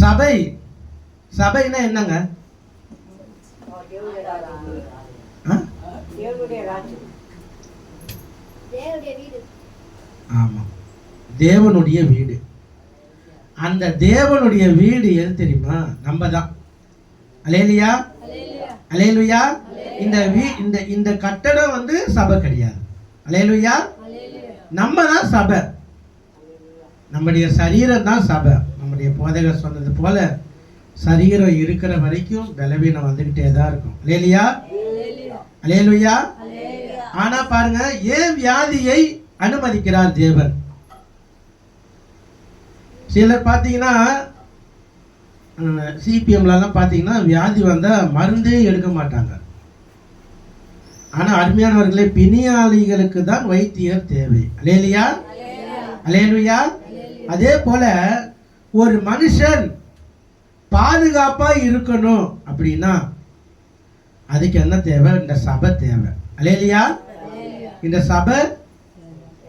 சபை சபைன்னா என்னங்க? ஆமா, தேவனுடைய வீடு. அந்த தேவனுடைய வீடு எது தெரியுமா? நம்ம தான். அல்லேலூயா, அல்லேலூயா. இந்த கட்டடம் வந்து சபை கிடையாது. அல்லேலூயா. நம்ம தான் சபை. நம்முடைய சரீரம் தான் சபை. நம்முடைய போதகர் சொன்னது போல சரீரம் இருக்கிற வரைக்கும் பலவீனம் வந்துகிட்டே தான் இருக்கும். அல்லேலூயா, அல்லேலூயா. ஆனா பாருங்க, ஏன் வியாதியை அனுமதிக்கிறார் தேவன்? சிலர் பார்த்தீங்கன்னா சிபிஎம்லாம் பார்த்தீங்கன்னா வியாதி வந்தால் மருந்தே எடுக்க மாட்டாங்க. ஆனால் அருமையானவர்களே, பிணியாளிகளுக்கு தான் வைத்தியர் தேவை. அல்லேலூயா, அல்லேலூயா. அதே போல ஒரு மனுஷன் பாதுகாப்பா இருக்கணும் அப்படின்னா அதுக்கு என்ன தேவை? இந்த சபை தேவை. அல்லேலூயா, இந்த சபை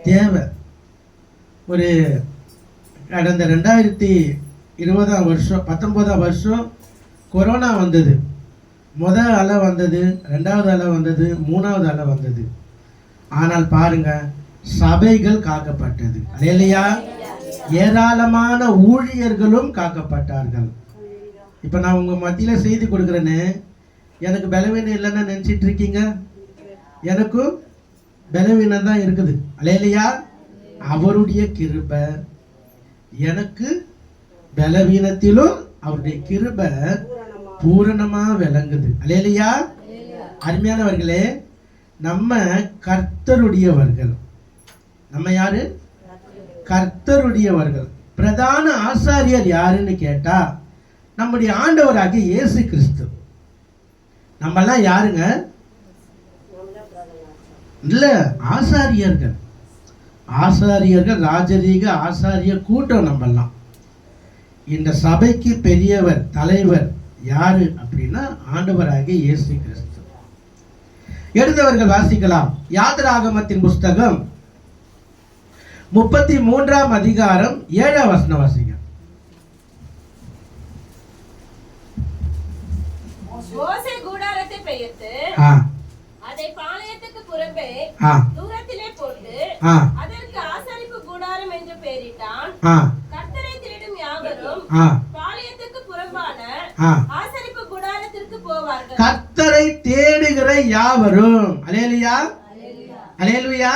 தேவை. ஒரு கடந்த 2020 வருஷம் 19 வருஷம் கொரோனா வந்தது. முதல் அலை வந்தது, 2வது அலை வந்தது, 3வது அலை வந்தது. ஆனால் பாருங்க, சபைகள் காக்கப்பட்டது. அல்லேலூயா. ஏராளமான ஊழியர்களும் காக்கப்பட்டார்கள். இப்ப நான் உங்க மத்தியில செய்தி கொடுக்குறேன்னு எனக்கு பலவீனம் இல்லைன்னு நினைச்சிட்டு இருக்கீங்க? எனக்கும் பலவீனம் தான் இருக்குது. அல்லேலூயா. அவருடைய கிருபை எனக்கு பலவீனத்திலும் அவருடைய கிருபை பூரணமா விளங்குது. அல்லேலூயா. அருமையானவர்களே, நம்ம கர்த்தருடையவர்கள். நம்ம யாரு? கர்த்தருடையவர்கள். பிரதான ஆசாரியர் யாருன்னு கேட்டா நம்முடைய ஆண்டவராகிய இயேசு கிறிஸ்து. நம்மெல்லாம் யாருங்க? இல்ல, ஆசாரியர்கள். ஆசாரியர்கள், ராஜரீக ஆசாரிய கூட்டம் நம்மெல்லாம். இந்த சபைக்கு பெரியவர், தலைவர் யாரு அப்படின்னா ஆண்டவராகிய இயேசு கிறிஸ்து. எழுந்தவர்கள் வாசிக்கலாம். யாத்திராகமத்தின் புஸ்தகம் 33ஆம் அதிகாரம் 7ஆம் வசனம் வாசிங்க. மோசே கூடாரத்தை பெயர்த்து அதை பாளையத்துக்கு புறம்பே தூரத்திலே போட்டு அதற்கு ஆசரிப்பு கூடாரம் என்று பெயரிட்டான். கர்த்தரை தேடும் யாவரும் பாளையத்துக்கு புறம்பான ஆசரிப்பு கூடாரத்திற்கு போவார்கள். கர்த்தரை தேடுகிற யாவரும். அல்லேலூயா, அல்லேலூயா.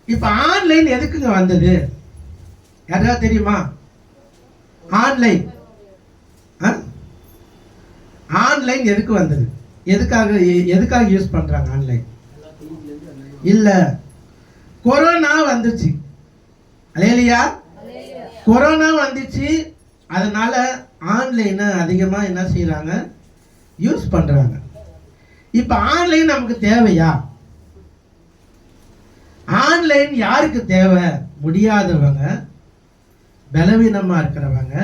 இப்ப ஆன்லைன் எதுக்குங்க வந்தது? யாராவது தெரியுமா? ஆன்லைன் ஆன்லைன் எதுக்கு வந்தது? எதுக்காக யூஸ் பண்றாங்க ஆன்லைன்? இல்ல, கொரோனா வந்துச்சு. அல்லேலூயா. கொரோனா வந்துச்சு, அதனால ஆன்லைனை அதிகமா என்ன செய்யறாங்க? யூஸ் பண்றாங்க. இப்ப ஆன்லைன் நமக்கு தேவையா? ஆன்லைன் யாருக்கு தேவை? முடியாதவங்க, பலவீனமா இருக்கிறவங்க,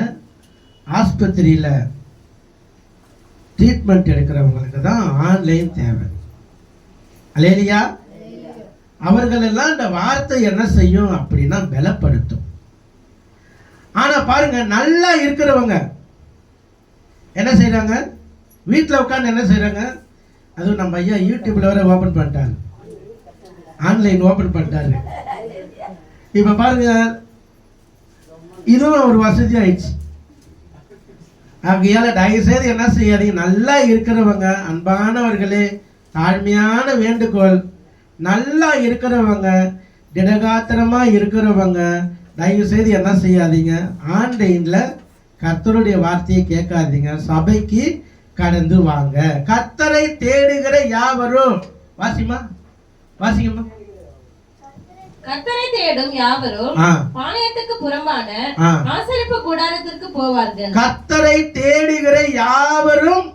ஆஸ்பத்திரியில ட்ரீட்மெண்ட் எடுக்கிறவங்களுக்கு தான் ஆன்லைன் தேவை. அல்லேலூயா. அவர்கள் எல்லாம் இந்த வார்த்தை என்ன செய்யும் அப்படின்னா பலப்படுத்தும். ஆனா பாருங்க, நல்லா இருக்கிறவங்க என்ன செய்யறாங்க? வீட்டில் உட்காந்து என்ன செய்யறாங்க? அதுவும் நம்ம ஐயா யூடியூப்ல வர ஓபன் பண்ணிட்டாரு, ஆன்லைன் ஓபன் பண்ணிட்டாரு. இப்ப பாருங்க, இதுவும் ஒரு வசதி ஆயிடுச்சு. ஆகையால தயவுசெய்து என்ன செய்யாதீங்க, நல்லா இருக்கிறவங்க, அன்பானவர்களே, தாழ்மையான வேண்டுகோள், நல்லா இருக்கிறவங்க, திடகாத்திரமா இருக்கிறவங்க தயவு செய்து என்ன செய்யாதீங்க, ஆன்லைன்ல கர்த்தருடைய வார்த்தையை கேட்காதீங்க, சபைக்கு கடந்து வாங்க. கர்த்தரை தேடுகிற யாவரும். வாசிமா, வாசிங்கம்மா. கர்த்தரை தேடும் யாவரும் பாளையத்துக்கு புறம்பான ஆசரிப்பு கூடாரத்திற்கு போவார்கள். கர்த்தரை தேடுகிற யாவரும்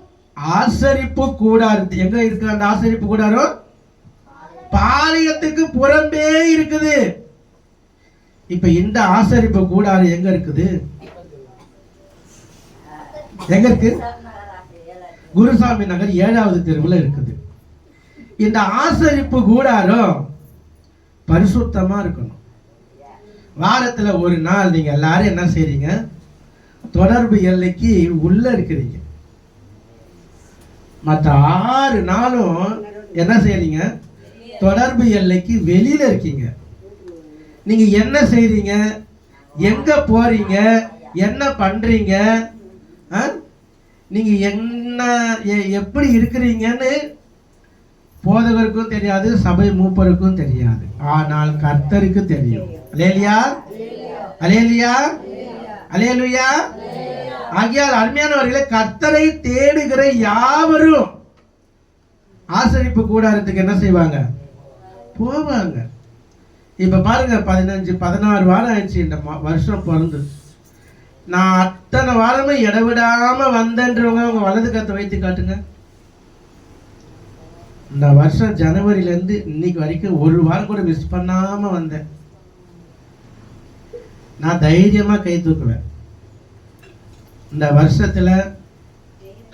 ஆசரிப்பு கூடாரத்து. எங்க இருக்கு அந்த ஆசரிப்பு கூடாரம்? பாளையத்துக்கு புறம்பே இருக்குது. இப்ப இந்த ஆசரிப்பு கூடாரம் எங்க இருக்குது? எங்க இருக்கு? குருசாமி நகர் 7வது தெருவில் இருக்குது. இந்த ஆசரிப்பு கூடாரம் பரிசுத்தமா இருக்கணும். வாரத்துல ஒரு நாள் நீங்க எல்லாரும் என்ன செய்றீங்க? தொடர்பு எல்லைக்கு உள்ள இருக்கிறீங்க. மற்ற 6 நாளும் என்ன செய்றீங்க? தொடர்பு எல்லைக்கு வெளியில இருக்கீங்க. நீங்க என்ன செய்றீங்க? எங்க போறீங்க? என்ன பண்றீங்க? நீங்க என்ன எப்படி இருக்கிறீங்கன்னு போதகருக்கும் தெரியாது, சபை மூப்பருக்கும் தெரியாது. ஆனால் கர்த்தருக்கு தெரியும். அல்லேலூயா, அல்லேலூயா, அல்லேலூயா. ஆகையால் அருமையானவர்களே, கர்த்தரை தேடுகிற யாவரும் ஆசரிப்பு கூடாரத்துக்கு என்ன செய்வாங்க? போவாங்க. இப்ப பாருங்க, 15-16 வாரம் ஆயிடுச்சு இந்த வருஷம் பிறந்து. நான் அத்தனை வாரமும் இடவிடாம வந்தேன்றவங்க அவங்க வலது கத்தை வைத்து காட்டுங்க. இந்த வருஷம் ஜனவரியிலேருந்து இன்னைக்கு வரைக்கும் ஒரு வாரம் கூட மிஸ் பண்ணாம வந்தேன். நான் தைரியமா கை தூக்குவேன். இந்த வருஷத்துல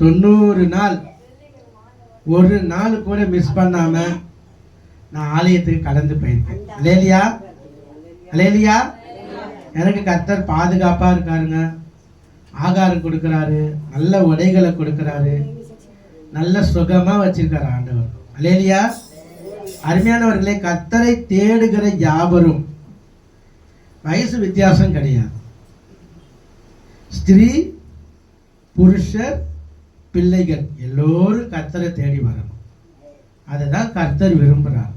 90 நாள் ஒரு நாள் கூட மிஸ் பண்ணாம நான் ஆலயத்துக்கு கடந்து போயிருக்கேன். அல்லேலூயா, அல்லேலூயா. எனக்கு கர்த்தர் பாதுகாப்பா இருக்காருங்க. ஆகாரம் கொடுக்கிறாரு, நல்ல உடைகளை கொடுக்கிறாரு, நல்ல சுகமா வச்சிருக்காரு ஆண்டவர். அல்லேலூயா. அருமையானவர்களே, கர்த்தரை தேடுகிற யாவரும் வயசு வித்தியாசம் கிடையாது. ஸ்திரீ, புருஷர், பிள்ளைகள் எல்லோரும் கர்த்தரை தேடி வரணும். அதுதான் கர்த்தர் விரும்புகிறார்.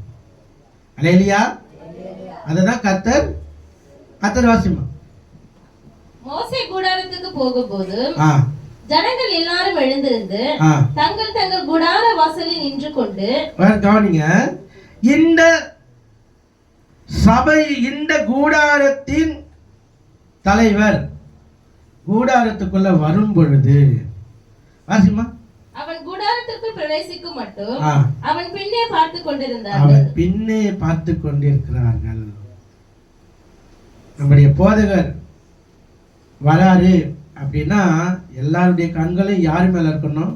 அல்லேலூயா. அதுதான் கர்த்தர் வாசிமா. மோசே கூடாரத்துக்கு போகும்போது ஜனங்கள் எல்லாரும் எழுந்திருந்து தங்கள் தங்கள் கூடார வாசலில் நின்று கொண்டு, கவனிங்க, இந்த சபை, இந்த கூடாரத்தின் தலைவர் கூடாரத்துக்குள்ள வரும் பொழுது, வாசிமா, அவன் கூடாரத்திற்குள் பிரவேசிக்கும் மட்டும் அவன் பின்னே பார்த்து கொண்டிருந்தார்கள். அவன் பின்னே பார்த்து கொண்டிருக்கிறார்கள். நம்முடைய போதகர் வராரு அப்படின்னா எல்லாருடைய கண்களும் யார் மேல இருக்கணும்?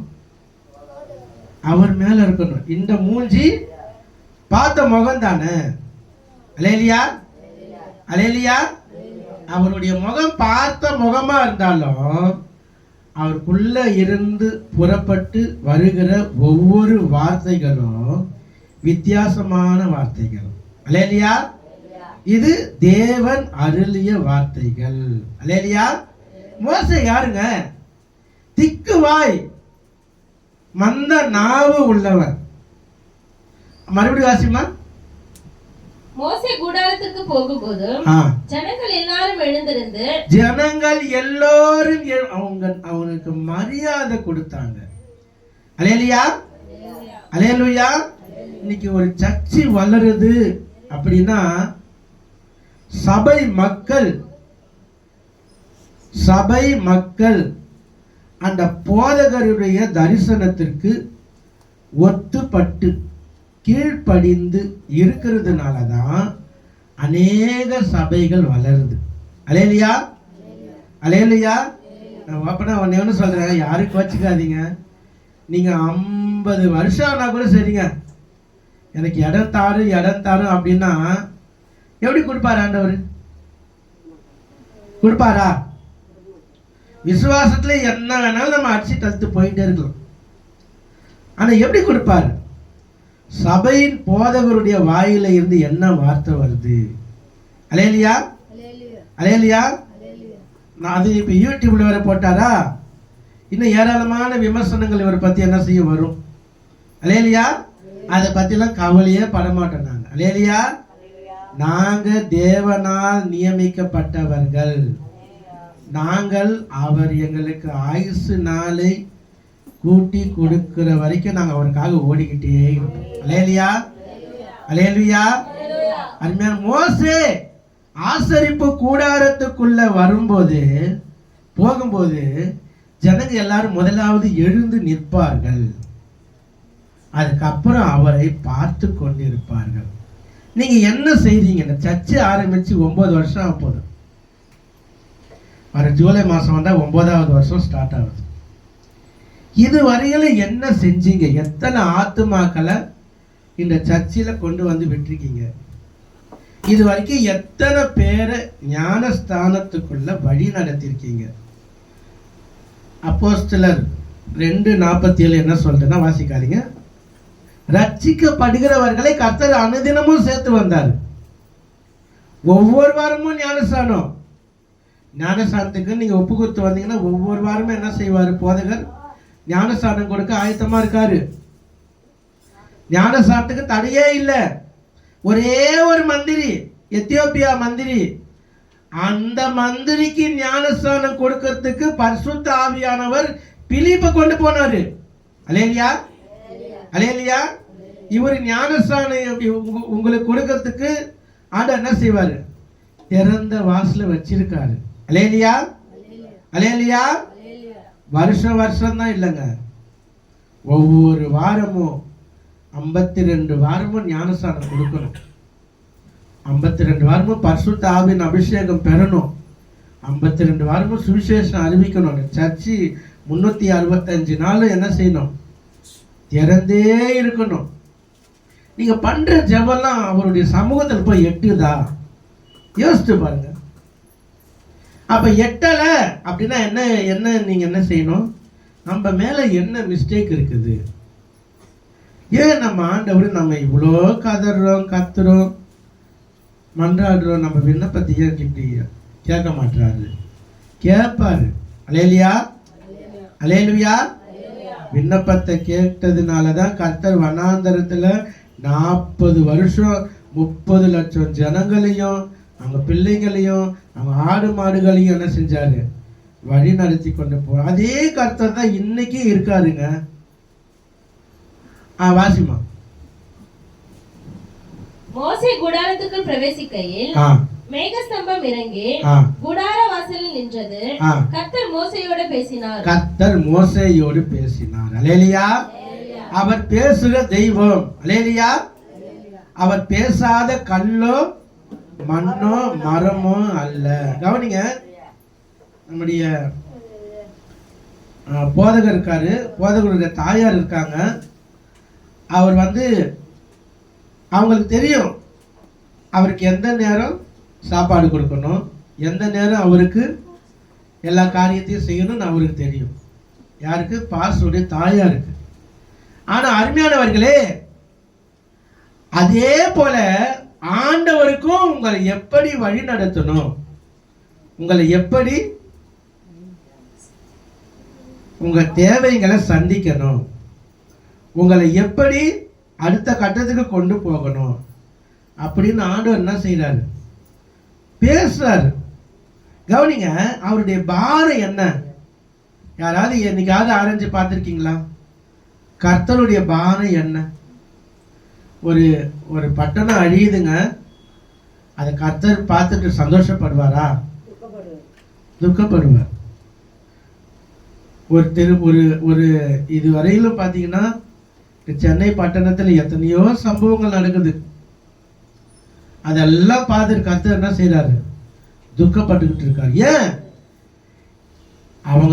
அவர் மேல இருக்கணும். இந்த மூஞ்சி பார்த்த முகம் தானே. அல்லேலூயா, அல்லேலூயா. அவருடைய முகம் பார்த்த முகமா இருந்தாலும் அவருக்குள்ள இருந்து புறப்பட்டு வருகிற ஒவ்வொரு வார்த்தைகளும் வித்தியாசமான வார்த்தைகள். அல்லேலூயா. இது தேவன் அருளிய வார்த்தைகள். அல்லேலூயா. மோசே யாருங்க? திக்குவாய் மந்த நாவு உள்ளவர். மறுபடியும் வாசிமா. மோசே கூடாரத்துக்கு போகும்போது ஜனங்கள் எல்லாரும் எழுந்திருந்து, ஜனங்கள் எல்லோரும் அவனுக்கு மரியாதை கொடுத்தாங்க. அல்லேலூயா, அல்லேலூயா. இன்னைக்கு ஒரு சர்ச்சை வளருது அப்படின்னா சபை மக்கள் அந்த போதகருடைய தரிசனத்திற்கு ஒத்துப்பட்டு கீழ்ப்படிந்து இருக்கிறதுனால தான் அநேக சபைகள் வளருது. அல்லேலூயா, அல்லேலூயா. நான் ஓப்பனா ஒன்று சொல்றேன், யாருக்கு வச்சுக்காதீங்க. நீங்க 50 வருஷம் ஆனா கூட சரிங்க, எனக்கு இடம் தாரு அப்படின்னா எப்படி கொடுப்பாரு ஆண்டவர்? கொடுப்பாரா? விசுவாசத்துல என்ன வேணாலும் நம்ம அடிச்சு தடுத்து போயிட்டே இருக்கலாம். ஆனா எப்படி கொடுப்பாரு? சபையின் போதகருடைய வாயில இருந்து என்ன வார்த்தை வருது? அல்லேலூயா, அல்லேலூயா. நான் அது இப்ப யூடியூப்ல வேற போட்டாரா, இன்னும் ஏராளமான விமர்சனங்கள் இவரை பத்தி என்ன செய்ய வரும். அல்லேலூயா. அதை பத்திலாம் கவலையே படமாட்டோம் நாங்க. அல்லேலூயா. நாங்க தேவனால் நியமிக்கப்பட்டவர்கள். நாங்கள் அவர் எங்களுக்கு ஆயுசு நாளை கூட்டி கொடுக்கிற வரைக்கும் நாங்கள் அவருக்காக ஓடிக்கிட்டே இருப்போம். அல்லேலூயா, அல்லேலூயா. அருமையான மோசே ஆசரிப்பு கூடாரத்துக்குள்ள போகும்போது ஜனங்க எல்லாரும் முதலாவது எழுந்து நிற்பார்கள். அதுக்கப்புறம் அவரை பார்த்து கொண்டிருப்பார்கள். நீங்க என்ன செய்றீங்க? சர்ச்சை ஆரம்பிச்சு 9 வருஷம் ஆக போகுது. வர ஜூலை மாசம் வந்தா 9வது வருஷம் ஸ்டார்ட் ஆகுது. இது வரையில என்ன செஞ்சீங்க? எத்தனை ஆத்துமாக்களை இந்த சர்ச்சில் கொண்டு வந்து விட்டுருக்கீங்க? இது வரைக்கும் எத்தனை பேரை ஞானஸ்தானத்துக்குள்ள வழி நடத்திருக்கீங்க? அப்போஸ்தலர் 2:47 என்ன சொல்றேன்னா வாசிக்காதீங்க. ரட்சிக்கப்படுகிறவர்களை கர்த்தர் அனுதினமும் சேர்த்து வந்தார். ஒவ்வொரு வாரமும் ஞானஸ்தானம். ஞானஸ்தானத்துக்கு நீங்க ஒப்பு கொடுத்து வந்தீங்கன்னா ஒவ்வொரு வாரமும் என்ன செய்வார்? போதகர் ஞானஸ்தானம் கொடுக்க ஆயத்தமா இருக்காரு. ஞானஸ்தானத்துக்கு தடையே இல்லை. ஒரே ஒரு மந்திரி, எத்தியோப்பியா மந்திரி, அந்த மந்திரிக்கு ஞானஸ்தானம் கொடுக்கிறதுக்கு பரிசுத்த ஆவியானவர் பிலிப்பை கொண்டு போனாரு. அல்லேலூயா, அல்லேலூயா. இவர் ஞானஸ்தானம் உங்களுக்கு கொடுக்கிறதுக்கு ஆண்டவர் என்ன செய்வாரு? திறந்த வாசல வச்சிருக்காரு. அல்லேலூயா, அல்லேலூயா. வருஷம் தான் இல்லைங்க, ஒவ்வொரு வாரமும் 52 வாரமும் ஞானஸ்தானம் கொடுக்கணும். 52 வாரமும் பரிசுத்த ஆவியின் அபிஷேகம் பெறணும். 52 வாரமும் சுவிசேஷம் அறிவிக்கணும். சர்ச்சு 365 நாள் என்ன செய்யணும்? திறந்தே இருக்கணும். நீங்க பண்ற ஜெபம்லாம் அவருடைய சமூகத்தில் போய் எட்டுதா? யோசிச்சு பாருங்க. அப்ப எட்டல அப்படின்னா என்ன நீங்க என்ன செய்யணும்? நம்ம மேல என்ன மிஸ்டேக் இருக்குது? ஏன் நம்ம ஆண்டவர் நம்ம இவ்வளோ கதறோம், கத்துறோம், மன்றாடுறோம், நம்ம விண்ணப்பத்தை ஏன் இப்படி கேட்க மாட்டாரு? கேட்பாரு. அல்லேலூயா, அல்லேலூயா. விண்ணப்பத்தை கேட்டதுனாலதான் கர்த்தர் வனாந்தரத்துல 40 வருஷம் 30 லட்சம் ஜனங்களையும் அவங்க பிள்ளைங்களையும் அவங்க ஆடு மாடுகளையும் என்ன செஞ்சாரு? வழி நடத்தி கொண்டு போற அதே கர்த்தர் தான் இன்னைக்கு இருக்காருங்க. வாசிமா. மோசே கூடாரத்துக்கு பிரவேசிக்கையில் மேகஸ்தம்பம் இறங்கி கூடார வாசலில் நின்றது. கர்த்தர் மோசேயோடு பேசினார். கர்த்தர் மோசேயோடு பேசினார். அல்லேலூயா. அவர் பேசுகிற தெய்வம். அல்லேலூயா. அவர் பேசாத கல்லோ மண்ணோ மரமோ அல்ல. கவனிங்க, நம்முடைய போதகர் இருக்காரு, போதகருடைய தாயார் இருக்காங்க. அவர் அவங்களுக்கு தெரியும் அவருக்கு எந்த நேரம் சாப்பாடு கொடுக்கணும், எந்த நேரம் அவருக்கு எல்லா காரியத்தையும் செய்யணும்னு அவருக்கு தெரியும். யாருக்கு? பாஸ்டருடைய தாயாருக்கு. ஆனா அருமையானவர்களே, அதே போல ஆண்டவருக்கும் உங்களை எப்படி வழி நடத்தணும், உங்களை எப்படி உங்க தேவைகளை சந்திக்கணும், உங்களை எப்படி அடுத்த கட்டத்துக்கு கொண்டு போகணும் அப்படின்னு ஆண்டவர் என்ன செய்யறாரு? பேசுறாரு. கவனிங்க, அவருடைய பாரம் என்ன? யாராவது என்னைக்காவது ஆராய்ச்சி பார்த்துருக்கீங்களா? கர்த்தருடைய பாரம் என்ன? ஒரு பட்டணம் அழியுதுங்க, அதை கர்த்தர் பார்த்துட்டு சந்தோஷப்படுவாரா? துக்கப்படுவார். ஒரு இதுவரையிலும் பார்த்தீங்கன்னா சென்னை பட்டணத்தில் எத்தனையோ சம்பவங்கள் நடக்குது. அதெல்லாம் பார்த்துட்டு கர்த்தர் என்ன செய்யறாரு? துக்கப்பட்டுக்கிட்டு இருக்காரு. ஏன்?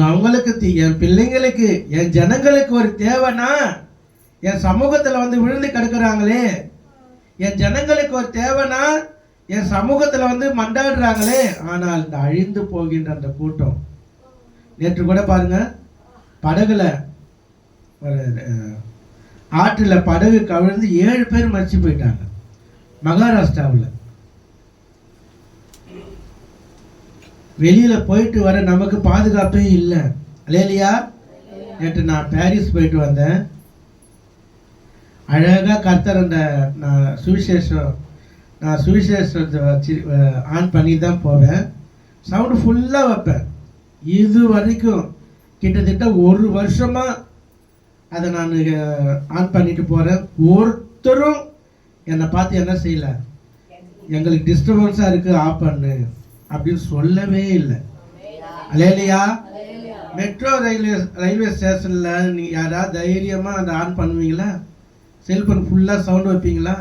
அவங்களுக்கு என் பிள்ளைங்களுக்கு என் ஜனங்களுக்கு ஒரு தேவைன்னா, என் சமூகத்துல விழுந்து கிடக்குறாங்களே, என் ஜனங்களுக்கு ஒரு தேவைன்னா என் சமூகத்துல மண்டாடுறாங்களே. ஆனால் இந்த அழிந்து போகின்ற அந்த கூட்டம், நேற்று கூட பாருங்க, படகுல ஆற்றுல படகு கவிழ்ந்து 7 பேர் மறிச்சு போயிட்டாங்க மகாராஷ்டிராவில். வெளியில போயிட்டு வர நமக்கு பாதுகாப்பே இல்லை. அல்லேலூயா. நேற்று நான் பாரிஸ் போயிட்டு வந்தேன். அழகா கர்த்தர் நான் சுவிசேஷத்தை வச்சு ஆன் பண்ணி தான் போவேன். சவுண்டு ஃபுல்லாக வைப்பேன். இது வரைக்கும் கிட்டத்தட்ட 1 வருஷமா அதை நான் ஆன் பண்ணிட்டு போறேன். ஒருத்தரும் என்னை பார்த்து என்ன செய்யல, எங்களுக்கு டிஸ்டர்பன்ஸா இருக்கு ஆஃப் பண்ணு அப்படின்னு சொல்லவே இல்லை. அல்லேலூயா. மெட்ரோ ரயில்வே ஸ்டேஷன்ல நீ யாராவது தைரியமா அதை ஆன் பண்ணுவீங்களா? செல்போன் ஃபுல்லா சவுண்ட் வைப்பீங்களா?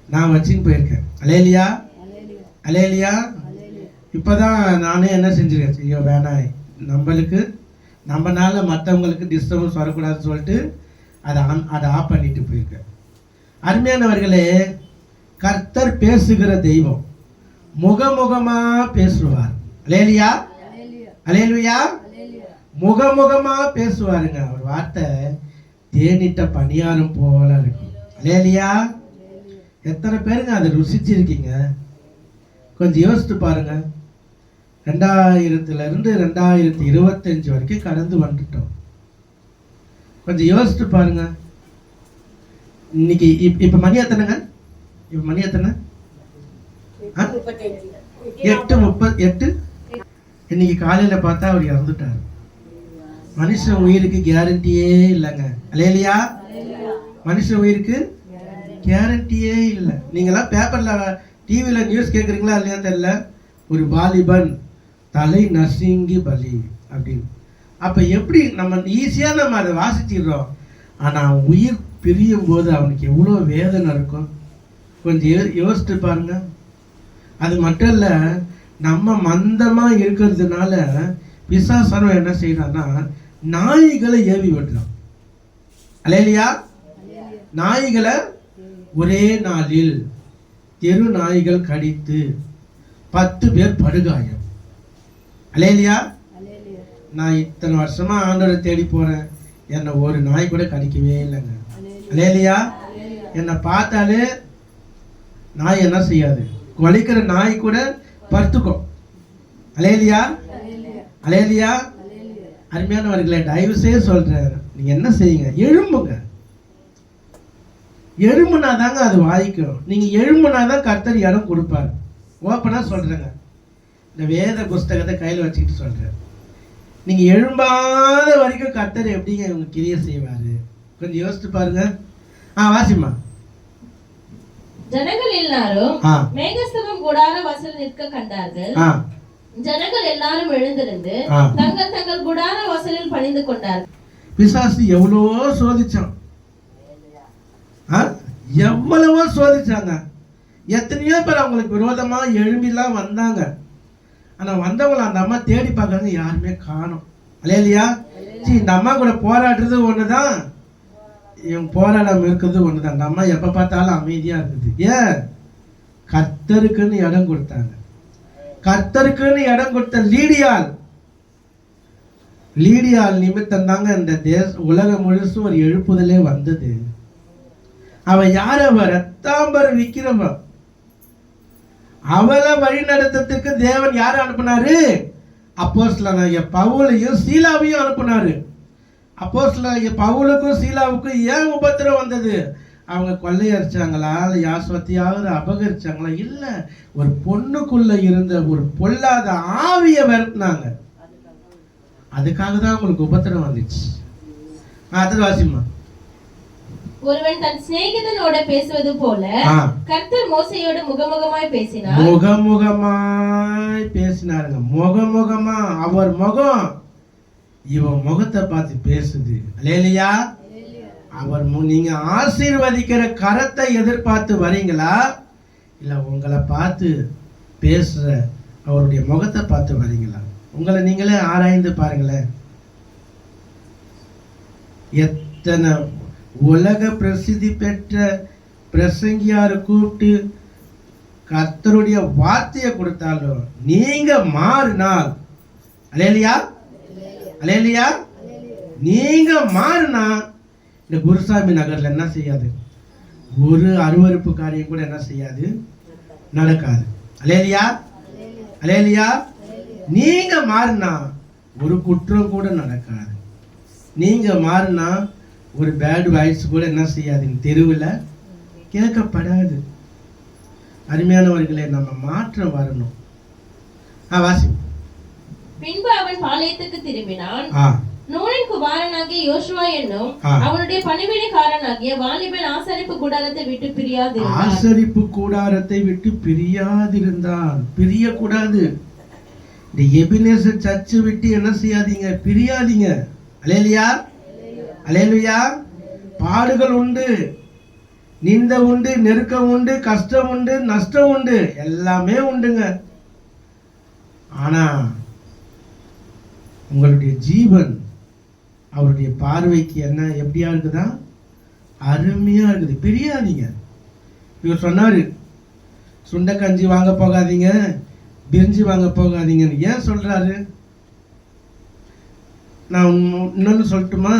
நான் வச்சுன்னு போயிருக்கேன். அல்லேலூயா, அல்லேலூயா. இப்போதான் நானே என்ன செஞ்சிருக்கேன், ஐயோ வேணாம், நம்மனால மற்றவங்களுக்கு டிஸ்டர்பன்ஸ் வரக்கூடாதுன்னு சொல்லிட்டு அதை ஆஃப் பண்ணிட்டு போயிருக்கேன். அருமையானவர்களே, கர்த்தர் பேசுகிற தெய்வம், முகமுகமா பேசுவார். அல்லேலூயா, அல்லேலூயா. முகமுகமா பேசுவாருங்க. அவர் வார்த்தை தேனிட்ட பணியாரம் போல இருக்கும். அல்லேலூயா. எத்தனை பேருங்க அதை ருசிச்சிருக்கீங்க? கொஞ்சம் யோசித்து பாருங்க. 2000 2025 வரைக்கும் கடந்து வந்துட்டோம். கொஞ்சம் யோசித்து பாருங்க. இன்னைக்கு இப்ப மணி எத்தனைங்க? இப்ப மணி எத்தனை? 8:38. இன்னைக்கு காலையில பார்த்தா அவர் இறந்துட்டார். மனுஷன் உயிருக்கு கேரண்டியே இல்லைங்க. அல்லேலூயா. மனுஷன் உயிருக்கு கேரண்டியே இல்லை. நீங்களாம் பேப்பர்ல டிவியில் நியூஸ் கேட்குறீங்களா இல்லையா தெரியல. ஒரு வாலிபன் தலை நசுங்கி பலி அப்படின்னு. அப்போ எப்படி நம்ம ஈஸியாக நம்ம அதை வாசிச்சிடுறோம். ஆனால் உயிர் பிரியும் போது அவனுக்கு எவ்வளோ வேதனை இருக்கும். கொஞ்சம் யோசிச்சு பாருங்க. அது மட்டும் இல்லை, நம்ம மந்தமாக இருக்கிறதுனால பிசாசனம் என்ன செய்யறான்னா நாய்களை ஏவி விடுறான். அல்லேலூயா. நாய்களை ஒரே நாளில் தெரு நாய்கள் கடித்து 10 பேர் படுகாயம். அல்லேலூயா. நான் இத்தனை வருஷமா ஆண்டவரை தேடி போறேன், என்னை ஒரு நாய் கூட கடிக்கவே இல்லைங்க. அல்லேலூயா. என்னை பார்த்தாலே நாய் என்ன செய்யாது, வலிக்கிற நாய் கூட படுத்துக்கும். அல்லேலூயா, அல்லேலூயா. அருமையானவர்களே, தயவு செய்து சொல்றேன், நீங்க என்ன செய்யுங்க, எழும்புங்க. எழும்புனாதாங்க அது வாய்க்கும். நீங்க எழும்புனாதான் கர்த்தர் இடம் கொடுப்பாரு. ஓப்பனா சொல்றேங்க, இந்த வேத புஸ்தகத்தை கையில் வச்சுக்கிட்டு சொல்றேன். நீங்க எழும்பாத வரைக்கும் கர்த்தர் எப்படிங்க உங்க கிரிய செய்வாரு? கொஞ்சம் யோசிச்சு பாருங்க. வாசிமா. ஜனங்கள் எல்லாரும் மேகஸ்தம்பம் கூடார வாசல் நிற்க கண்டார்கள். ஜனங்கள் எல்லாரும் எழுந்திருந்து தங்கள் தங்கள் கூடார வாசலில் பணிந்து கொண்டார்கள். பிசாசு எவ்வளவோ சோதிச்சான், எவ்வளவோ சோதிச்சாங்க. எத்தனையோ பேர் அவங்களுக்கு விரோதமா எழும்பிலாம் வந்தாங்க. ஆனா வந்தவங்களை அந்த அம்மா தேடி பார்க்கறாங்க, யாருமே காணோம். அல்லேலூயா. இந்த அம்மா கூட போராடுறது ஒண்ணுதான், இவங்க போராடாம இருக்கிறது ஒண்ணுதான். அந்த அம்மா எப்ப பார்த்தாலும் அமைதியா இருக்குது. ஏன்? கர்த்தருக்குன்னு இடம் கொடுத்தாங்க. கர்த்தருக்குன்னு இடம் கொடுத்த லீடியால் நிமித்தம் தாங்க இந்த உலகம் முழுசும் ஒரு எழுப்புதலே வந்தது. அவ யார்? அவ ரத்தாம்பர் விக்கிறவ. அவளை வழி நடத்துறதுக்கு தேவன் யாரை அனுப்புனாரு? அப்போஸ்தலனாகிய பவுலையும் சீலாவையும் அனுப்புனாரு. அப்போஸ்தலனாகிய பவுலுக்கும் சீலாவுக்கும் ஏன் உபத்திரம் வந்தது? அவங்க கொள்ளையடிச்சாங்களா, இல்லை யாஸ்வத்தியாவது அபகரிச்சாங்களா? இல்லை, ஒரு பொண்ணுக்குள்ள இருந்த ஒரு பொல்லாத ஆவியை விரட்டினாங்க. அதுக்காக தான் உங்களுக்கு உபத்திரம் வந்துச்சு. அது வாசிமா. ஒருவன் தன் சிநேகிதனோட பேசுவது போல கர்த்தர் மோசேயோடு முகமுகமாய் பேசினார். முகமுகமாய் பேசினாருங்க. முகமுகமா. அவர் முகம் இவன் முகத்தை பார்த்து பேசுது. அல்லேலூயா. அவர் நீங்க ஆசீர்வதிக்கிற கரத்தை எதிர்பார்த்து வரீங்களா, இல்ல உங்களை பார்த்து பேசுற அவருடைய முகத்தை பார்த்து வரீங்களா? உங்களை நீங்களே ஆராய்ந்து பாருங்களேன். எத்தனை உலக பிரசித்தி பெற்ற பிரசங்கியாரு கூப்பிட்டு கர்த்தருடைய வார்த்தையை கொடுத்தாலும் நீங்க மாறினால், அல்லேலூயா, அல்லேலூயா, நீங்க மாறினா இந்த குருசாமி நகர்ல என்ன செய்யாது, ஒரு அருவருப்பு காரியம் கூட என்ன செய்யாது, நடக்காது. அல்லேலூயா, அல்லேலூயா. நீங்க மாறினா ஒரு குற்றம் கூட நடக்காது. நீங்க மாறினா ஒரு பேட் வாய்ஸ் கூட என்ன செய்யாது, தெருவில் கேட்கப்படாது. அருமையானவர்களே, நம்ம மாற்றம் வரணும். வாசி. பின்பு அவன் பாளையத்துக்கு திரும்பினான். நூனின் குமாரனாகிய யோசுவா என்னும் அவனுடைய பணிவிடைக்காரனாகிய வாலிபன் ஆசரிப்பு கூடாரத்தை விட்டு பிரியாதிருந்தான். ஆசரிப்பு கூடாரத்தை விட்டு பிரியக்கூடாது. இந்த எபினேசர் சர்ச்சை விட்டு என்ன செய்யாதீங்க, பிரியாதீங்க. அல்லேலூயா, அல்லேலூயா. பாடுகள் உண்டு, நிந்த உண்டு, நெருக்கம் உண்டு, கஷ்டம் உண்டு, நஷ்டம் உண்டு, எல்லாமே உண்டுங்க. ஆனா உங்களுடைய ஜீவன் அவருடைய பார்வைக்கு என்ன எப்படியா இருக்குதா, அருமையா இருக்குது. பிரியாதீங்க. இவர் சொன்னாரு, சுண்டைக்கஞ்சி வாங்க போகாதீங்க, பிரிஞ்சி வாங்க போகாதீங்கன்னு ஏன் சொல்றாரு? நான் இன்னொன்று சொல்லட்டுமா?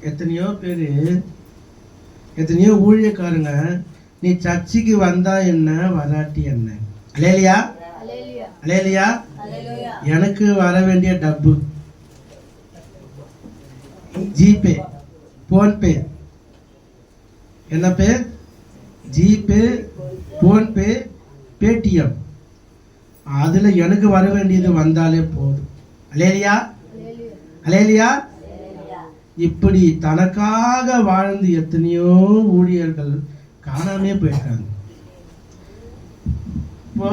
எத்தனையோ பேர், எத்தனையோ ஊழியக்காரங்க, நீ சர்ச்சுக்கு வந்தா என்ன வராட்டி என்ன, அலேலியா அலேலியா, எனக்கு வர வேண்டிய டப்பு ஜிபே, போன்பே, என்ன பே, ஜிபே, போன்பே, பேடிஎம், அதில் எனக்கு வர வேண்டியது வந்தாலே போதும். Alleluia alleluia. இப்படி தனக்காக வாழ்ந்து எத்தனையோ ஊழியர்கள் காணாமே போயிருக்காங்க. இப்போ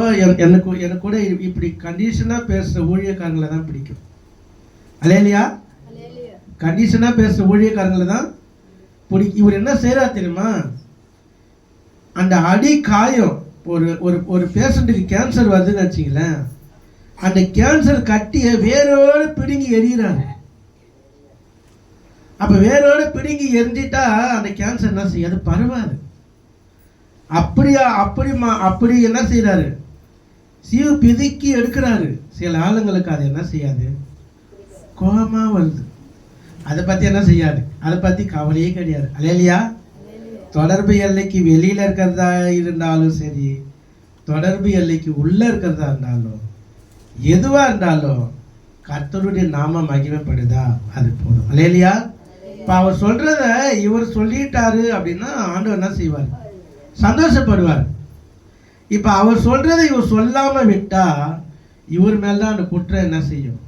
எனக்கு கூட இப்படி கண்டிஷனாக பேசுகிற ஊழியக்காரங்களை தான் பிடிக்கும். அலேலியா, கண்டிஷனாக பேசுகிற ஊழியக்காரங்களை தான் பிடிக்கும். இவர் என்ன செய்கிறார் தெரியுமா? அந்த அடி காயம், ஒரு பேஷண்ட்டுக்கு கேன்சர் வருதுன்னு வச்சிங்களேன், அந்த கேன்சர் கட்டியை வேரோடு பிடுங்கி எறிகிறாரு. அப்போ வேரோடு பிடுங்கி எரிஞ்சிட்டா அந்த கேன்சர் என்ன செய்யாது? பரவாது. அப்படி என்ன செய்கிறாரு? சீவு பிதுக்கி எடுக்கிறாரு. சில ஆளுங்களுக்கு அது என்ன செய்யாது? கோபமாக வருது. அதை பற்றி என்ன செய்யாது? அதை பற்றி கவலையே கிடையாது. அலேலியா. தொடர்பு எல்லைக்கு வெளியில் இருக்கிறதா இருந்தாலும் சரி, தொடர்பு எல்லைக்கு உள்ளே இருக்கிறதா இருந்தாலும், எதுவாக இருந்தாலும் கர்த்தருடைய நாம மகிமைப்படுதா அது போதும். அலேலியா. இப்போ அவர் சொல்கிறத இவர் சொல்லிட்டாரு அப்படின்னா ஆண்டவர் என்ன செய்வார்? சந்தோஷப்படுவார். இப்போ அவர் சொல்கிறத இவர் சொல்லாமல் விட்டால் இவர் மேலே தான் அந்த குற்றம் என்ன செய்யும்?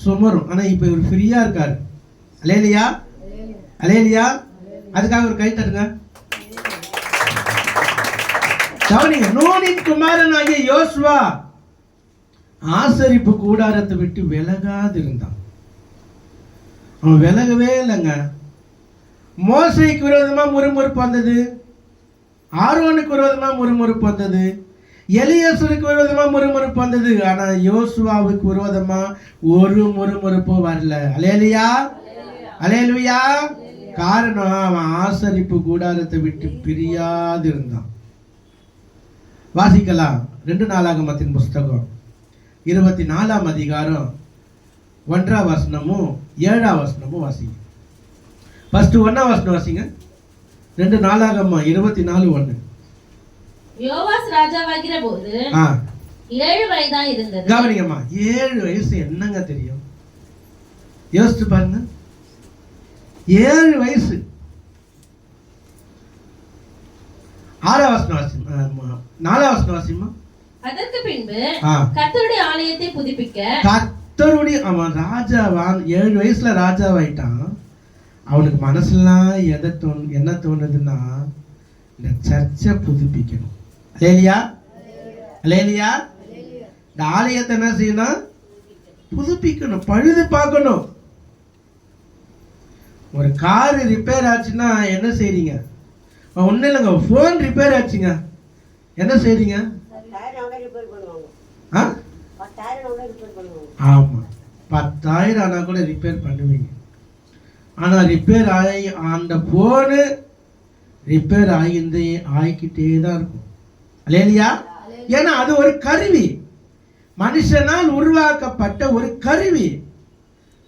சுமரும். ஆனால் இப்போ இவர் ஃப்ரீயாக இருக்கார். Alleluia alleluia. அதுக்காக ஒரு கை தட்டுங்க. கவனிங்க, நூனின் குமாரன் ஆகிய யோசுவா ஆசரிப்பு கூடாரத்தை விட்டு விலகாது இருந்தான். அவன் விலகவே இல்லைங்க. மோசைக்கு விரோதமாக முறுமுறுப்பு வந்தது, ஆரோனுக்கு விரோதமாக முறுமுறுப்பு வந்தது, எலியாசருக்கு விரோதமாக முறுமுறுப்பு வந்தது. ஆனால் யோசுவாவுக்கு விரோதமாக ஒரு முறுமுறுப்பு வரல. Alleluia alleluia. காரணம், அவன் ஆசரிப்பு கூடாரத்தை விட்டு பிரியாது இருந்தான். வாசிக்கலாம். 2 நாளாகமத்தின் புஸ்தகம் 24ஆம் அதிகாரம் 1ஆம் வசனமும் 7ஆம் வசனமும் வாசிங்க. ஃபர்ஸ்ட் 1ஆம் வசனம் வாசிங்க. 2 நாளாகமம் 24:1. யோவாஸ் ராஜாவாகிற போது 7 வயதா இருந்தது. கவனிங்கம்மா, 7 வயசு என்னங்க தெரியும்? யோசிச்சு பாருங்க. 7 வயசு. 6ஆம் வசனம் வாசிமா, 4ஆம் வசனம் வாசிமா. அதற்கு பின்பு கர்த்தருடைய ஆலயத்தை புதுப்பிக்க, கர்த்தருடைய, அவன் ராஜாவான், 7 வயசுல ராஜாவாயிட்டான். அவனுக்கு மனசுலாம் என்ன தோணுதுன்னா, இந்த சர்ச்சை புதுப்பிக்கணும். Alleluia alleluia. இந்த ஆலயத்தை என்ன செய்யணும்? புதுப்பிக்கணும், பழுது பார்க்கணும். ஒரு கார் ரிப்பேர் ஆச்சுன்னா என்ன செய்றீங்க? ஒன்றும் இல்லைங்க, ஃபோன் ரிப்பேர் ஆச்சுங்க, என்ன செய்றீங்க? ஆமாம், 10,000 ஆனால் கூட ரிப்பேர் பண்ணுவீங்க. ஆனால் ரிப்பேர் ஆகி அந்த ஃபோனு ரிப்பேர் ஆகிக்கிட்டே தான் இருக்கும். அல்லேலூயா. ஏன்னா அது ஒரு கருவி, மனுஷனால் உருவாக்கப்பட்ட ஒரு கருவி.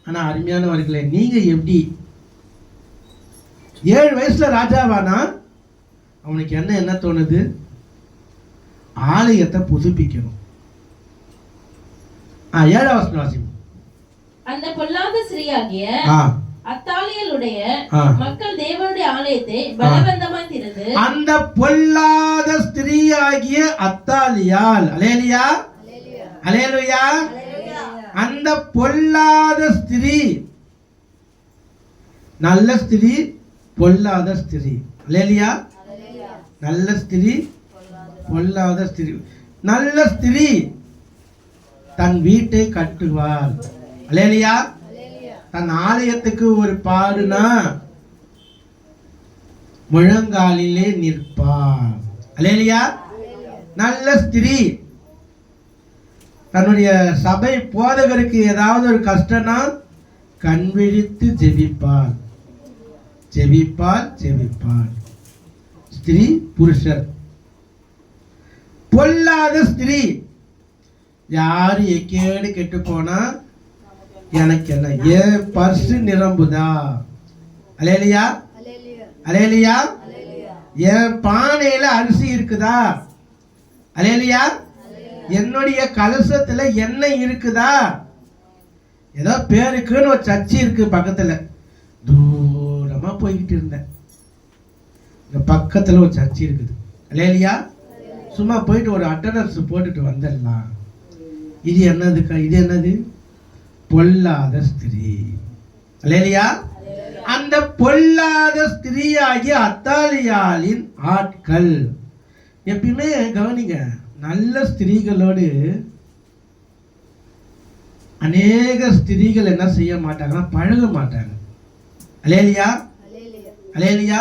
ஆனால் அருமையானவர்களே, நீங்கள் எப்படி 7 வயசுல ராஜாவானா அவனுக்கு என்ன தோணுது? ஆலயத்தை புதுப்பிக்கணும். 7ஆம் வசனம் வாசிப்போம். அந்த பொல்லாத ஸ்திரீயாகிய அத்தாலியலுடைய மக்கள் தேவனுடைய ஆலயத்தை பலவந்தமாய் திறந்து, அந்த பொல்லாத ஸ்திரீயாகிய அத்தாலியால், அல்லேலூயா அல்லேலூயா, அந்த பொல்லாத ஸ்திரீ, நல்ல ஸ்திரீ, பொல்லாத ஸ்திரீ. அல்லேலூயா. நல்ல ஸ்திரீ, பொல்லாத ஸ்திரீ. நல்ல ஸ்திரீ தன் வீட்டை கட்டுவாள். அல்லேலூயா. தன் ஆலயத்துக்கு ஒரு பாடுனா முழங்காலிலே நிற்பாள். அல்லேலூயா. நல்ல ஸ்திரீ தன்னுடைய சபை போதகருக்கு ஏதாவது ஒரு கஷ்டம்னா கண் விழித்து ஜெபிப்பாள், ஜெபிப்பாள், ஜெபிப்பாள். ஸ்திரீ, புருஷர். பொல்லாத ஸ்திரீ. யாரு எக்கேடு கெட்டு போனா எனக்கு என்ன, ஏன் பர்சு நிரம்புதா, அலேலியா அலேலியா, என் பானையில அரிசி இருக்குதா, அலேலியா, என்னுடைய கலசத்துல எண்ணெய் இருக்குதா. ஏதோ பேருக்குன்னு ஒரு சர்ச்சி இருக்கு பக்கத்துல, தூரமா போய்கிட்டு இருந்தேன். இந்த பக்கத்துல ஒரு சர்ச்சி இருக்குது, அலேலியா, சும்மா போயிட்டு ஒரு அட்டண்டன்ஸ் போட்டுட்டு வந்துடலாம். இது என்னதுக்கா, இது என்னது, பொல்லாத ஸ்திரீ, அலேலியா. அந்த பொல்லாத ஸ்திரீயாகிய அத்தாலியாளின் ஆட்கள் எப்பயுமே கவனிங்க, நல்ல ஸ்திரீகளோடு அநேக ஸ்திரீகள் என்ன செய்ய மாட்டாங்கன்னா பழக மாட்டாங்க, அலேலியா அலேலியா.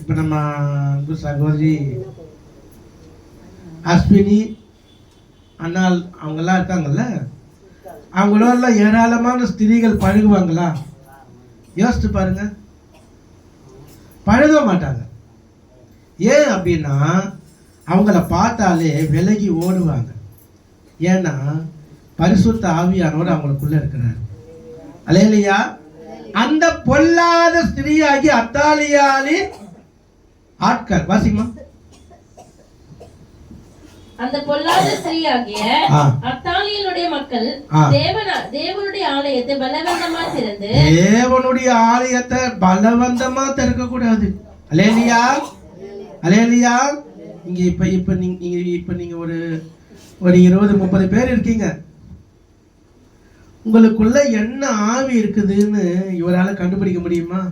இப்ப நம்ம அன்பு சகோதரி அஸ்வினி அண்ணால் அவங்கெல்லாம் இருக்காங்கல்ல, அவங்களோட ஏராளமான ஸ்திரீகள் பழகுவாங்களா? யோசிச்சு பாருங்க, பழக மாட்டாங்க. ஏன் அப்படின்னா அவங்கள பார்த்தாலே விலகி ஓடுவாங்க. ஏன்னா பரிசுத்த ஆவியானவர் அவங்களுக்குள்ள இருக்கிறார், அல்லேலூயா. அந்த பொல்லாத ஸ்திரீயாகி அத்தாலியாளின் ஆட்கள், வாசிமா. அந்த பொல்லாத ஸ்திரீயாகிய அத்தாலியனுடைய மக்கள் தேவனுடைய ஆலயத்தை பலவந்தமா திறந்து, தேவனுடைய ஆலயத்தை பலவந்தமா திறக்க கூடாது, அல்லேலூயா அல்லேலூயா. இங்க இப்ப நீங்க ஒரு 20-30 பேர் இருக்கீங்க. உங்களுக்குள்ள என்ன ஆவி இருக்குதுன்னு இவரால கண்டுபிடிக்க முடியுமா?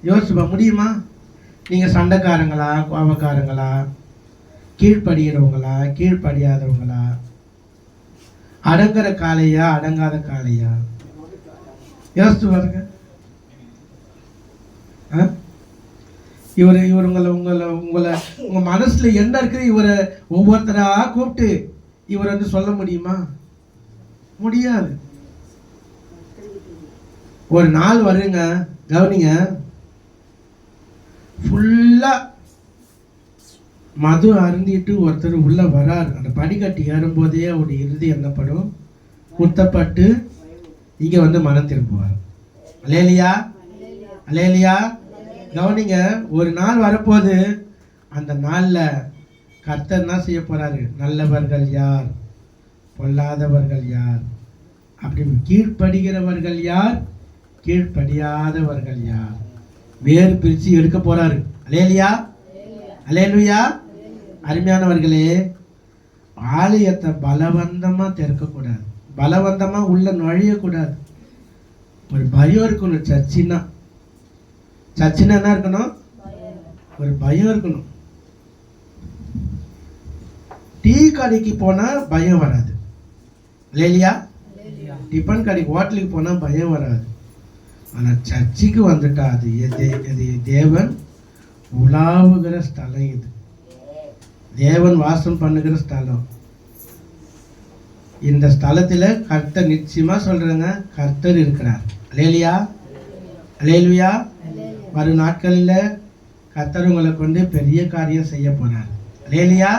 யோசிப்பா, முடியுமா? நீங்க சண்டைக்காரங்களா, கோபக்காரங்களா, கீழ்படுகிறவங்களா, கீழ்படியாதவங்களா, அடங்குற காளையா, அடங்காத காளையா? யோசிச்சு பாருங்க. இவர் உங்க மனசுல என்ன இருக்குது, இவரை ஒவ்வொருத்தரா கூப்பிட்டு இவர் வந்து சொல்ல முடியுமா? முடியாது. ஒரு நாள் வருங்க, கவனிங்க, ஃபுல்லா மது அருந்திட்டு ஒருத்தர் உள்ள வராரு. அந்த படிக்கட்டு ஏறும்போதே அவருடைய இறுதி என்னப்படும், குத்தப்பட்டு இங்க வந்து மனம் திரும்புவார், அல்லேலூயா அல்லேலூயா. கவனிங்க, ஒரு நாள் வரப்போது, அந்த நாள்ல கர்த்தர் என்ன செய்ய போறாரு, நல்லவர்கள் யார், பொல்லாதவர்கள் யார், அப்படி கீழ்ப்படுகிறவர்கள் யார், கீழ்ப்படியாதவர்கள் யார், வேறு பிரிச்சு எடுக்க போறாரு, அல்லேலூயா அல்லேலூயா. அருமையானவர்களே, ஆலயத்தை பலவந்தமா திறக்கக்கூடாது, பலவந்தமா உள்ள நுழையக்கூடாது. ஒரு பயம் இருக்கணும். சர்ச்சின்னா என்ன இருக்கணும், ஒரு பயம் இருக்கணும். டீ கடைக்கு போனா பயம் வராது, இல்லையா? டிஃபன் கடைக்கு, ஹோட்டலுக்கு போனா பயம் வராது. ஆனா சர்ச்சுக்கு வந்துட்டா அது தேவன் உலாவுகிற ஸ்தலம், இது தேவன் வாசம் பண்ணுகிற ஸ்தலம். இந்த ஸ்தலத்துல கர்த்தர், நிச்சயமா சொல்றேங்க, கர்த்தர் இருக்கிறார், அல்லேலூயா அல்லேலூயா. வரும் நாட்களில் கர்த்தர் உங்களை கொண்டு பெரிய காரியம் செய்ய போறார், அல்லேலூயா.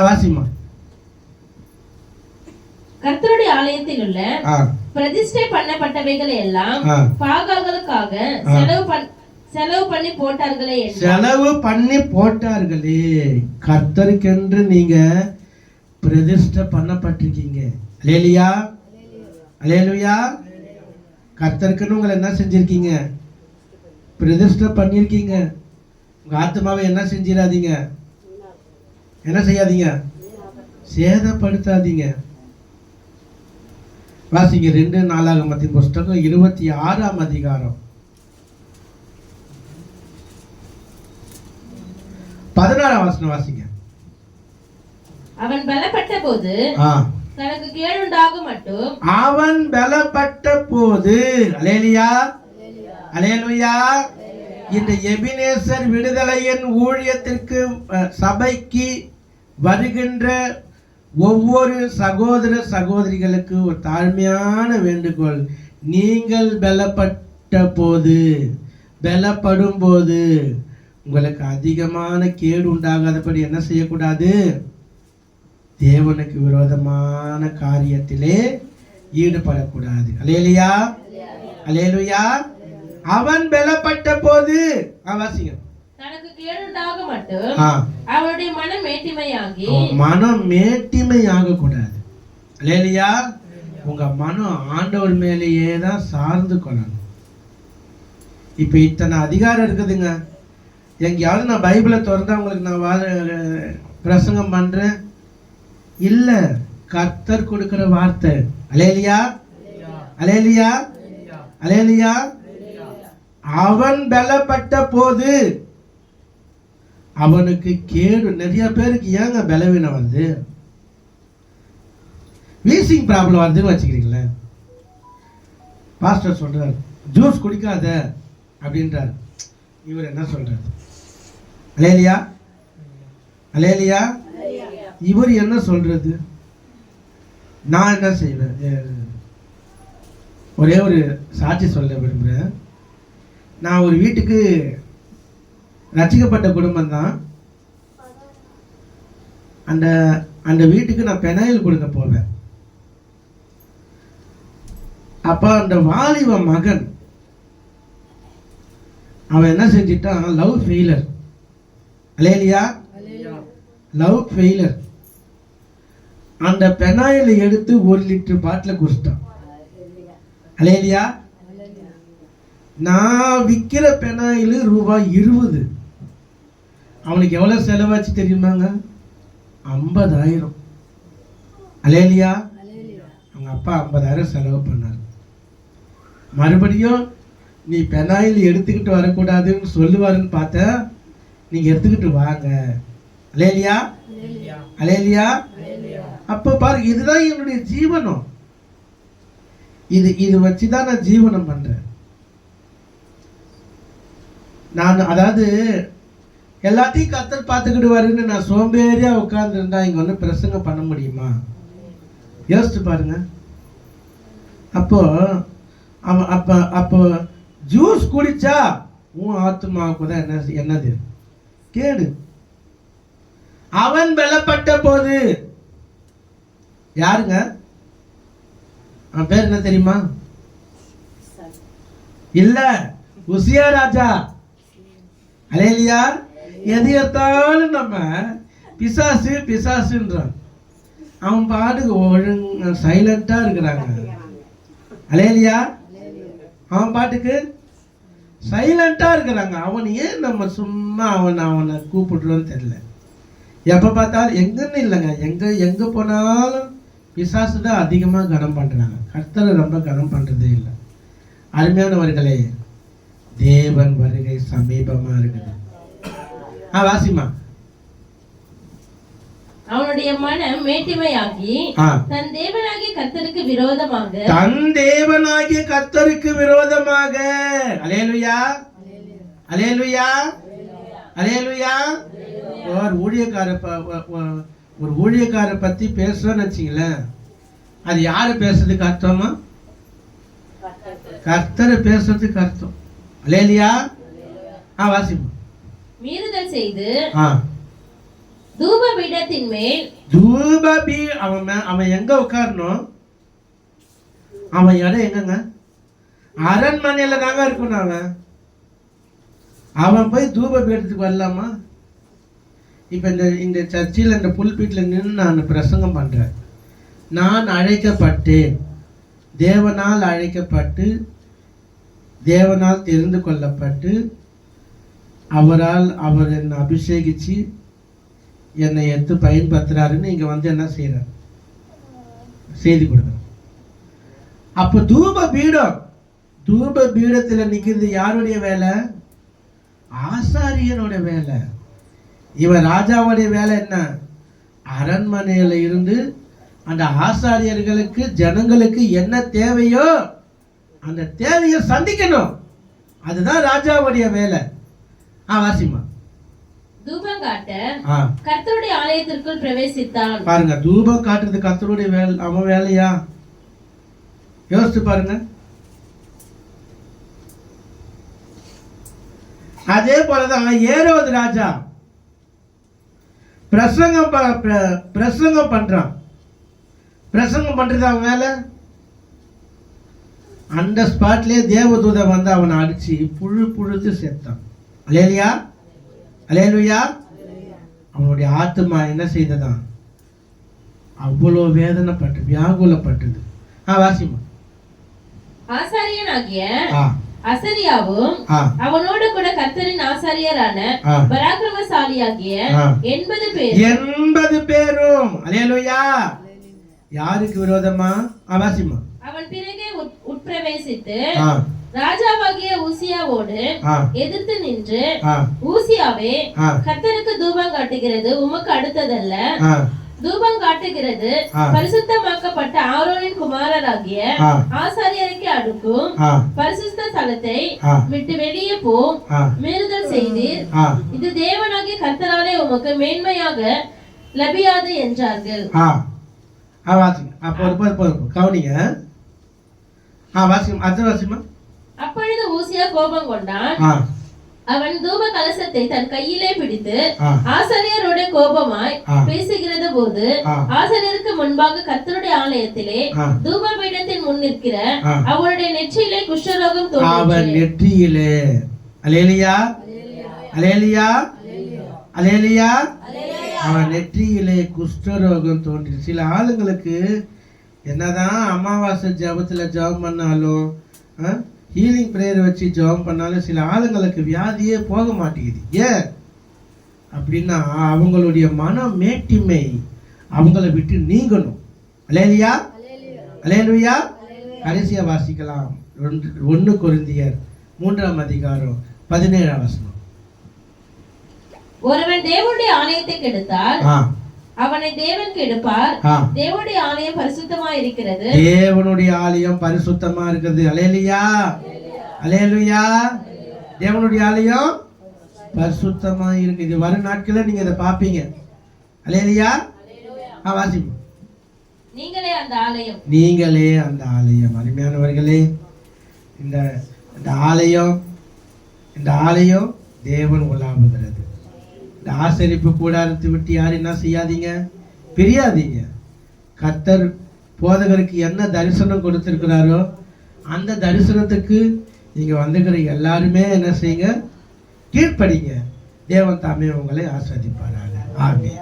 வாசிமா. கர்த்தருடைய ஆலயத்தில் உள்ள பிரதிஷ்டை பண்ணப்பட்டவைகளை எல்லாம் பாகால்களுக்காக செலவு பண்ணி போட்டார்களே, செலவு பண்ணி போட்டார்களே. கர்த்தருக்கென்று நீங்க பிரதிஷ்டை பண்ணப்பட்டிருக்கீங்க, அல்லேலூயா அல்லேலூயா. கர்த்தருக்குன்னு உங்களை என்ன செஞ்சிருக்கீங்க, பிரதிஷ்டை பண்ணியிருக்கீங்க. உங்க ஆத்மாவை என்ன செஞ்சிடாதீங்க, என்ன செய்யாதீங்க, சேதப்படுத்தாதீங்க. வாசிங்க 2 நாளாகமத்தின் புஸ்தகம் 26ஆம் அதிகாரம் 16ஆம் வசனம் வாசிங்க. அவன் பலப்பட்ட போது தனக்கு கேடுண்டாக மட்டும், அவன் பலப்பட்ட போது, அல்லேலூயா அல்லேலூயா. இந்த எபினேசர் விடுதலையின் ஊழியத்திற்கு சபைக்கு வருகின்ற ஒவ்வொரு சகோதர சகோதரிகளுக்கு ஒரு தாழ்மையான வேண்டுகோள். நீங்கள் பலப்பட்ட போது, பலப்படும் போது, உங்களுக்கு அதிகமான கேடு உண்டாகாதபடி என்ன செய்யக்கூடாது? தேவனுக்கு விரோதமான காரியத்திலே ஈடுபடக்கூடாது. அல்லேலூயா, அல்லேலூயா. அவன் பலப்பட்ட போது வாசிங்க. தனக்கு கேடுண்டாக மட்டும் அவனுடைய மனம் மேட்டிமையாகி, மனம் மேட்டிமையாக கூடாது. அல்லேலூயா. உங்க மனம் ஆண்டவர் மேலேயே தான் சார்ந்து கொள்ளணும். இப்ப இத்தனை அதிகாரம் இருக்குதுங்க. எங்கேயாவது நான் பைபிளை திறந்தா உங்களுக்கு நான் பிரசங்கம் பண்றேன் இல்ல, கர்த்தர் கொடுக்கிற வார்த்தை. அல்லேலூயா, அல்லேலூயா, அல்லேலூயா. அவன் பலப்பட்ட போது அவனுக்கு கேடு. நிறைய பேருக்கு ஏங்க பலவீனம் வருது? வீசிங் ப்ராப்ளம் வருதுன்னு வச்சுக்கிறீங்களேன். பாஸ்டர் சொல்றாரு ஜூஸ் குடிக்காத அப்படின்றார். இவர் என்ன சொல்றாரு? அல்லேலூயா, அல்லேலூயா. இவர் என்ன சொல்றது? நான் என்ன செய்வேன்? ஒரே ஒரு சாட்சி சொல்ல விரும்புகிறேன். நான் ஒரு வீட்டுக்கு ரட்சிக்கப்பட்ட குடும்பம் தான். அந்த அந்த வீட்டுக்கு நான் பெனாயில் கொடுக்க போவேன். அப்போ அந்த வாலிப மகன் அவன் என்ன செஞ்சிட்டான்? Love failure. அல்லேலூயா, லவ் ஃபெயிலர். அந்த பெனாயிலை எடுத்து 1 லிட்டர் பாட்டில் குடிச்சிட்டான். அல்லேலூயா. நான் விற்கிற பெனாயில் ரூபாய் 20. அவனுக்கு எவ்வளவு செலவாச்சு தெரியுமாங்க? 50,000. அல்லேலூயா. அவங்க அப்பா 50,000 செலவு பண்ணார். மறுபடியும் நீ பெனாயில் எடுத்துக்கிட்டு வரக்கூடாதுன்னு சொல்லுவாருன்னு பார்த்தா, நீங்க எடுத்துக்கிட்டு வாங்க. அல்லேலூயா, அல்லேலூயா. அப்ப பாருங்க, இதுதான் என்னுடைய ஜீவனம். இது வச்சுதான் நான் ஜீவனம் பண்றேன். நான் அதாவது எல்லாத்தையும் கர்த்தர் பார்த்துக்கிடுவாருன்னு நான் சோம்பேறியா உட்கார்ந்து இருந்தா இங்க வந்து பிரசங்கம் பண்ண முடியுமா? யோசிச்சு பாருங்க. அப்போ அப்போ ஜூஸ் குடிச்சா உன் ஆத்மாவுக்கு தான் என்னது கேடு. அவன் பலப்பட்ட போது, யாருங்க அவன் பேர் என்ன தெரியுமா? இல்ல, உசியா ராஜா. அல்லேலூயா. எது எடுத்தாலும் நம்ம பிசாசு பிசாசுன்றான். அவன் பாட்டுக்கு ஒழுங்கு சைலண்டா இருக்கிறாங்க. அல்லேலூயா. அவன் பாட்டுக்கு சைலண்டா இருக்கிறாங்க. அவன் ஏன் நம்ம சும்மா அவனை கூப்பிடுறோன்னு தெரியல. எப்ப பார்த்தாலும் எங்கன்னு இல்லைங்க, எங்க போனாலும் பிசாசு தான் அதிகமாக கனம் பண்றாங்க. கர்த்தரை ரொம்ப கனம் பண்றதே இல்லை. அருமையானவர்களே, தேவன் வருகை சமீபமா இருக்குது. வாசிமா. அவனுடைய மனம் மேட்டிமையாகி தன் தேவனாகிய கர்த்தருக்கு விரோதமாக, அல்லேலூயா, அல்லேலூயா, அல்லேலூயா. ஒரு ஊழியக்கார பத்தி பேசுறோன்னு வச்சுங்களேன், அது யாரு பேசுறதுக்கு அர்த்தமா? கர்த்தரை பேசுறதுக்கு அர்த்தம். அல்லேலூயா. வாசிமா. மீறுதல் செய்து தூப பீடத்தின் மேல், அவன் எங்க உட்காரணும்? அவன் இடம் எங்கங்க? அரண்மனையில தாங்க இருக்கணும். அவன் போய் தூப பீடத்துக்கு வரலாமா? இப்ப இந்த சர்ச்சில் இந்த புல்பீட்டில் நின்று நான் பிரசங்கம் பண்றேன். நான் அழைக்கப்பட்டேன், தேவனால் அழைக்கப்பட்டு, தேவனால் தெரிந்து கொள்ளப்பட்டு, அவர் என்னை அபிஷேகிச்சு என்னை எடுத்து பயன்படுத்துறாருன்னு இங்க வந்து என்ன செய்யறார்? செய்தி கொடுக்குறேன். அப்ப தூப பீடத்துல நிக்கிறது யாருடைய வேலை? ஆசாரியனோட வேலை. இவன் ராஜாவுடைய வேலை என்ன? அரண்மனையில இருந்து அந்த ஆசாரியர்களுக்கு, ஜனங்களுக்கு என்ன தேவையோ அந்த தேவையை சந்திக்கணும். அதுதான் ராஜாவுடைய வேலை. வாசிமா. தூபம் காட்ட கர்த்தருடைய ஆலயத்திற்குள் பிரவேசித்தான். பாருங்க, தூபம் காட்டுறது கர்த்தருடைய வேலை. அவன் வேலையா? யோசிச்சு பாருங்க. அதே போலதான் ஏரோது ராஜா பிரசங்கம் பண்றான். பிரசங்கம் பண்றது அவன் வேலை. அந்த ஸ்பாட்லயே தேவதூதன் வந்து அவனை அடிச்சு புழுத்து செத்தான். அல்லேலூயா, அல்லேலூயா. அவனுடைய ஆத்துமா என்ன செய்ததான்? அவ்வளோ வேதனைப்பட்டு வியாகுலப்பட்டது. வாசிமா. ஆசாரியனாகிய அசரியாவும் அவனோடு கூட கர்த்தரின் ஆசாரியரான பராக்கிரமசாலியாகிய 80 பேரும். அல்லேலூயா. யாருக்கு விரோதமா? வாசிமா. அவன் பிறகே உட்பிரவேசித்து ராஜாவாகிய ஊசியாவோடு எதிர்த்து நின்று, ஊசியாவே, கர்த்தருக்கு தூபம் காட்டுகிறது உமக்கு அடுத்ததல்ல. தூபம் காட்டுகிறது பரிசுத்தமாக்கப்பட்ட ஆரோனின் குமாரராகிய ஆசாரியருக்கு அடுக்கும். பரிசுத்த ஸ்தலத்தை விட்டு வெளியே போ, மீறுதல் செய்தீர். இது தேவனாகிய கர்த்தராலே உமக்கு மேன்மையாக லபியாது என்றார்கள். கவனிங்க. அப்பொழுது ஊசியா கோபம் கொண்டான். அவன் தூப கலசத்தை தன் கையிலே பிடித்து ஆசாரியரோட கோபமாய் பேசுகிறது போது, ஆசாரியருக்கு முன்பாக கர்த்தருடைய ஆலயத்திலே தூப பீடத்தின் முன் நிற்கிற அவனுடைய நெற்றியிலே குஷ்டரோகம் தோன்றிற்று. அவன் நெற்றியிலே. அல்லேலூயா, அல்லேலூயா, அல்லேலூயா. அவன் நெற்றியிலே குஷ்டரோகம் தோன்றி. சில ஆளுங்களுக்கு என்னதான் அமாவாசை ஜபத்துல ஜபம் பண்ணாலும், ஹீலிங் ப்ரேயர் வச்சு ஜபம் பண்ணாலும் சில ஆளுங்களுக்கு வியாதியே போக மாட்டேங்குது. ஏன் அப்படின்னா அவங்களுடைய மன மேட்டிமை அவங்கள விட்டு நீங்கணும். அல்லேலூயா, அல்லேலூயா. கடைசியா வாசிக்கலாம். 1 கொரிந்தியர் 3:17. ஒருவன் தேவனுடைய ஆலயத்தை கெடுத்தால் அவனை தேவன் கெடுப்பார். தேவனுடைய ஆலயம் பரிசுத்தமா இருக்கிறது. தேவனுடைய ஆலயம் பரிசுத்தமா இருக்குது. அல்லேலூயா, அல்லேலூயா. தேவனுடைய ஆலயம் பரிசுத்தமா இருக்குது. வரும் நாட்கள்ல நீங்க இதை பாப்பீங்க. அல்லேலூயா. வாசிப்போம். நீங்களே அந்த ஆலயம், நீங்களே அந்த ஆலயம். அருமையானவர்களே, இந்த ஆலயம் தேவன் உலாவுகிறது. இந்த ஆசரிப்பு கூடாரத்தை விட்டு யாரும் என்ன செய்யாதீங்க, பிரியாதீங்க. கர்த்தர் போதகருக்கு என்ன தரிசனம் கொடுத்திருக்கிறாரோ அந்த தரிசனத்துக்கு நீங்க வந்துக்கிற எல்லாருமே என்ன செய்யுங்க, கீழ்ப்படிங்க. தேவன் தாமே உங்களை ஆசீர்வதிப்பாராக. ஆமென்.